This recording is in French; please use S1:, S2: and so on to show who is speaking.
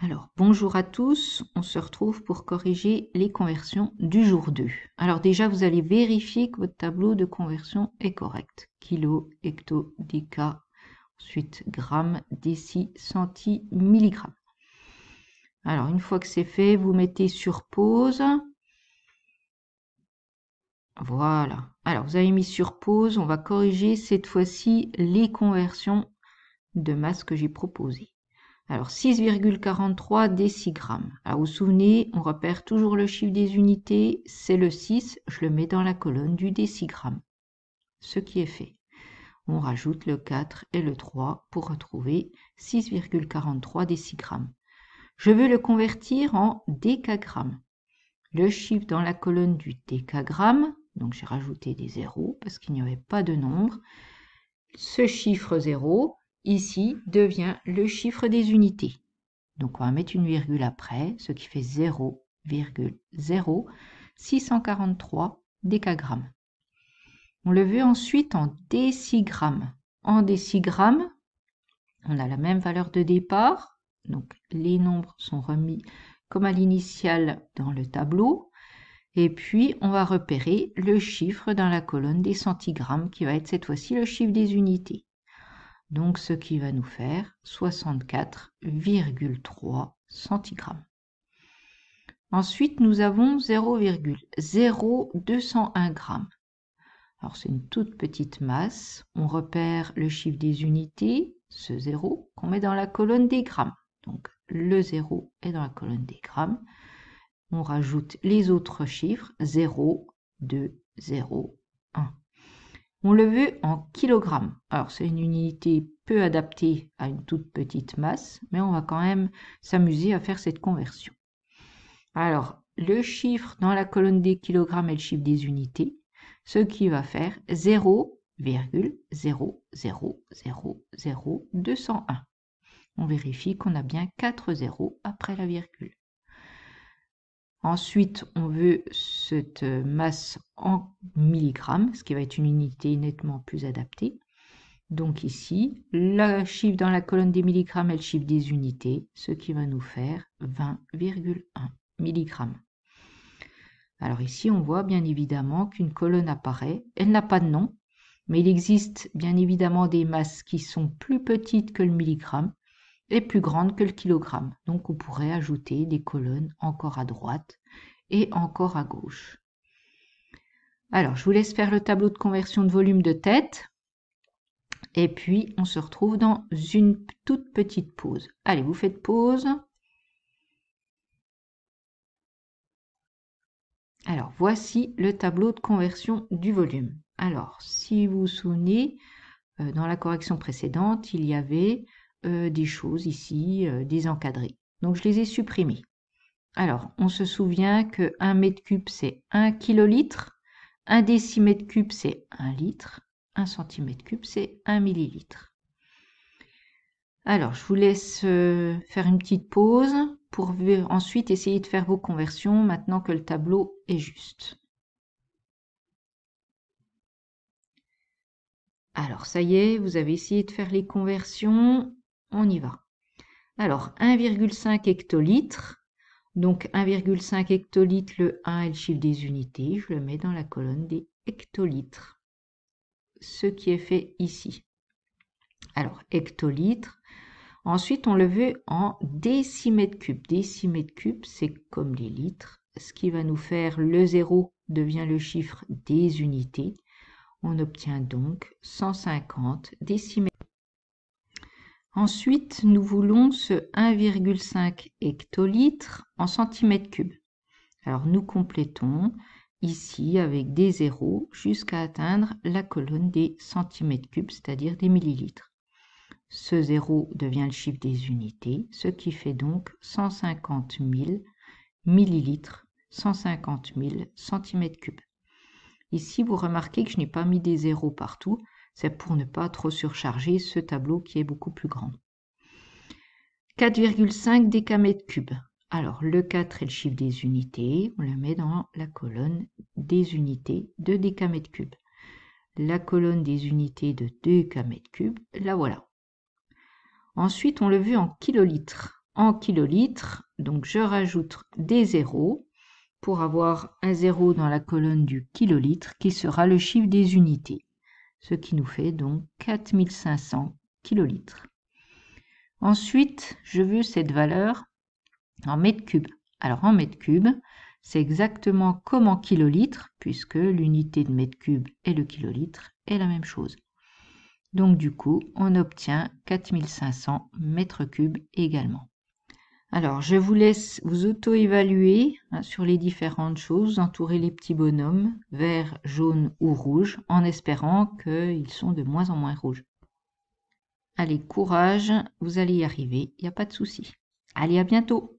S1: Alors, bonjour à tous, on se retrouve pour corriger les conversions du jour 2. Alors déjà, vous allez vérifier que votre tableau de conversion est correct. Kilo, hecto, déca, ensuite grammes, déci, centi, milligrammes. Alors, une fois que c'est fait, vous mettez sur pause. Voilà. Alors, vous avez mis sur pause, on va corriger cette fois-ci les conversions de masse que j'ai proposées. Alors, 6,43 décigrammes. Alors, vous vous souvenez, on repère toujours le chiffre des unités, c'est le 6, je le mets dans la colonne du décigramme. Ce qui est fait. On rajoute le 4 et le 3 pour retrouver 6,43 décigrammes. Je veux le convertir en décagrammes. Le chiffre dans la colonne du décagramme, donc j'ai rajouté des zéros parce qu'il n'y avait pas de nombre. Ce chiffre 0, ici, devient le chiffre des unités. Donc, on va mettre une virgule après, ce qui fait 0,0643 décagrammes. On le veut ensuite en décigrammes. En décigrammes, on a la même valeur de départ. Donc, les nombres sont remis comme à l'initiale dans le tableau. Et puis, on va repérer le chiffre dans la colonne des centigrammes, qui va être cette fois-ci le chiffre des unités. Donc, ce qui va nous faire 64,3 centigrammes. Ensuite, nous avons 0,0201 g. Alors, c'est une toute petite masse. On repère le chiffre des unités, ce 0, qu'on met dans la colonne des grammes. Donc, le 0 est dans la colonne des grammes. On rajoute les autres chiffres, 0, 2, 0, 1. On le veut en kilogrammes. Alors, c'est une unité peu adaptée à une toute petite masse, mais on va quand même s'amuser à faire cette conversion. Alors, le chiffre dans la colonne des kilogrammes est le chiffre des unités, ce qui va faire 0,0000201. On vérifie qu'on a bien 4 zéros après la virgule. Ensuite, on veut cette masse en milligrammes, ce qui va être une unité nettement plus adaptée. Donc ici, le chiffre dans la colonne des milligrammes est le chiffre des unités, ce qui va nous faire 20,1 milligrammes. Alors ici, on voit bien évidemment qu'une colonne apparaît. Elle n'a pas de nom, mais il existe bien évidemment des masses qui sont plus petites que le milligramme et plus grandes que le kilogramme. Donc on pourrait ajouter des colonnes encore à droite et encore à gauche. Alors, je vous laisse faire le tableau de conversion de volume de tête. Et puis, on se retrouve dans une toute petite pause. Allez, vous faites pause. Alors, voici le tableau de conversion du volume. Alors, si vous vous souvenez, dans la correction précédente, il y avait des choses ici, des encadrés. Donc, je les ai supprimés. Alors, on se souvient que 1 mètre cube, c'est 1 kilolitre. 1 décimètre cube, c'est 1 litre. 1 centimètre cube, c'est 1 millilitre. Alors, je vous laisse faire une petite pause pour ensuite essayer de faire vos conversions maintenant que le tableau est juste. Alors, ça y est, vous avez essayé de faire les conversions. On y va. Alors, 1,5 hectolitres. Donc, 1,5 hectolitres, le 1 est le chiffre des unités. Je le mets dans la colonne des hectolitres. Ce qui est fait ici. Alors, hectolitres. Ensuite, on le veut en décimètre cube. Décimètre cube, c'est comme les litres. Ce qui va nous faire le 0 devient le chiffre des unités. On obtient donc 150 décimètres. Ensuite, nous voulons ce 1,5 hectolitres en centimètres cubes. Alors, nous complétons ici avec des zéros jusqu'à atteindre la colonne des centimètres cubes, c'est-à-dire des millilitres. Ce 0 devient le chiffre des unités, ce qui fait donc 150 000 millilitres, 150 000 centimètres cubes. Ici, vous remarquez que je n'ai pas mis des zéros partout, c'est pour ne pas trop surcharger ce tableau qui est beaucoup plus grand. 4,5 décamètres cubes. Alors, le 4 est le chiffre des unités, on le met dans la colonne des unités de décamètres cubes. La colonne des unités de décamètres cubes, la voilà. Ensuite, on le veut en kilolitres. en kilolitres. Donc, je rajoute des zéros pour avoir un zéro dans la colonne du kilolitre qui sera le chiffre des unités. Ce qui nous fait donc 4500 kilolitres. Ensuite, je veux cette valeur en mètres cubes. Alors, en mètres cubes, c'est exactement comme en kilolitres, puisque l'unité de mètre cube et le kilolitre est la même chose. Donc, du coup, on obtient 4500 mètres cubes également. Alors, je vous laisse vous auto-évaluer sur les différentes choses, entourer les petits bonhommes, vert, jaune ou rouge, en espérant qu'ils sont de moins en moins rouges. Allez, courage, vous allez y arriver, il n'y a pas de souci. Allez, à bientôt!